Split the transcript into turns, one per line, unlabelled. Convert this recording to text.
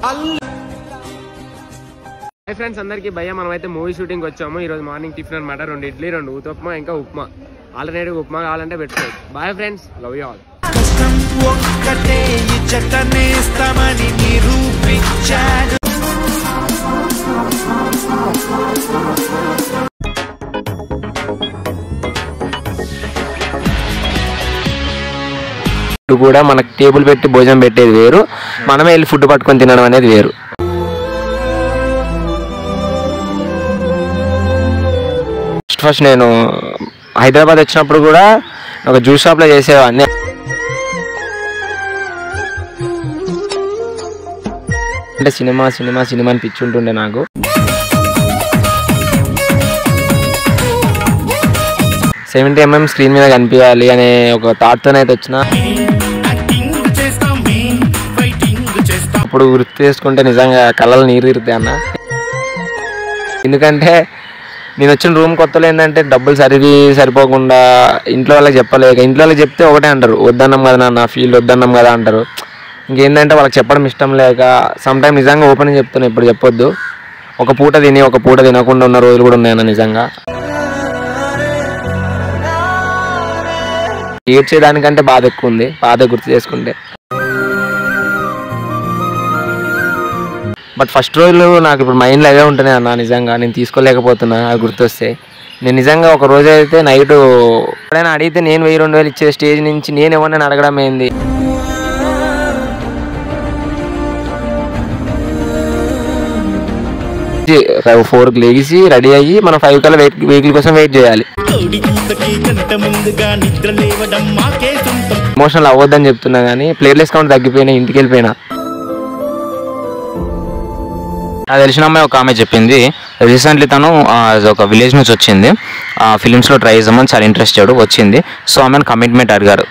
Hi friends అందరికీ భయ్య, మనమైతే మూవీ షూటింగ్ వచ్చాము. ఈరోజు మార్నింగ్ టిఫిన్ అనమాట. 2 ఇడ్లీ 2 ఊతప్మా ఇంకా ఉప్మా. ఆల్టర్నేటివ్ ఉప్మా కావాలంటే పెట్టుకోవచ్చు. Bye friends, love you all.
కూడా మనకు టేబుల్ పెట్టి భోజనం పెట్టేది వేరు, మనమే వెళ్ళి ఫుడ్ పట్టుకొని తినడం అనేది వేరు. ఫస్ట్ నేను హైదరాబాద్ వచ్చినప్పుడు కూడా ఒక జ్యూస్ షాప్లో చేసేవాడిని. అంటే సినిమా అని పిచ్చి ఉంటుండే నాకు. $70mm స్క్రీన్ మీద కనిపించాలి అనే ఒక థాట్తోనైతే వచ్చిన. అప్పుడు గుర్తు చేసుకుంటే నిజంగా కళ్ళలో నీరు తిరుగుతాయి అన్న. ఎందుకంటే నేను వచ్చిన రూమ్ కొత్తలో ఏంటంటే డబ్బులు సరిపోకుండా ఇంట్లో వాళ్ళకి చెప్పలేక, ఇంట్లో వాళ్ళకి చెప్తే ఒకటే అంటారు, వద్దన్నాం కదా నాన్న, ఫీల్డ్ వద్దన్నాం కదా అంటారు. ఇంకేంటంటే వాళ్ళకి చెప్పడం ఇష్టం లేక సమ్టైమ్ నిజంగా ఓపెన్ చెప్తున్నాను, ఇప్పుడు చెప్పొద్దు. ఒక పూట తిని ఒక పూట తినకుండా ఉన్న రోజులు కూడా ఉన్నాయన్న. నిజంగా ఏడ్చేదానికంటే బాధ ఎక్కువ ఉంది, బాధ గుర్తు చేసుకుంటే. బట్ ఫస్ట్ రోజులు నాకు ఇప్పుడు మైండ్లో అవే ఉంటున్నాయి అన్న. నిజంగా నేను తీసుకోలేకపోతున్నా అది గుర్తొస్తే. నేను నిజంగా ఒక రోజు అయితే నైట్ ఎప్పుడైనా అడిగితే నేను 1000-2000 ఇచ్చే స్టేజ్ నుంచి నేను ఎవరినైనా అడగడం ఏంది. ఫోర్కి లేచి రెడీ అయ్యి మనం 5 కల్లా వెహికల్ కోసం వెయిట్ చేయాలి. ఎమోషనల్ అవ్వద్దని చెప్తున్నా కానీ ప్లేట్లెస్ కౌంట్ తగ్గిపోయినా, ఇంటికి వెళ్ళిపోయినా.
నాకు తెలిసిన అమ్మాయి ఒక ఆమె చెప్పింది, రీసెంట్లీ తను ఒక విలేజ్ నుంచి వచ్చింది, ఫిలిమ్స్లో ట్రై చేద్దామని చాలా ఇంట్రెస్టెడ్ వచ్చింది. సో ఆమెను కమిట్మెంట్ అడిగారు.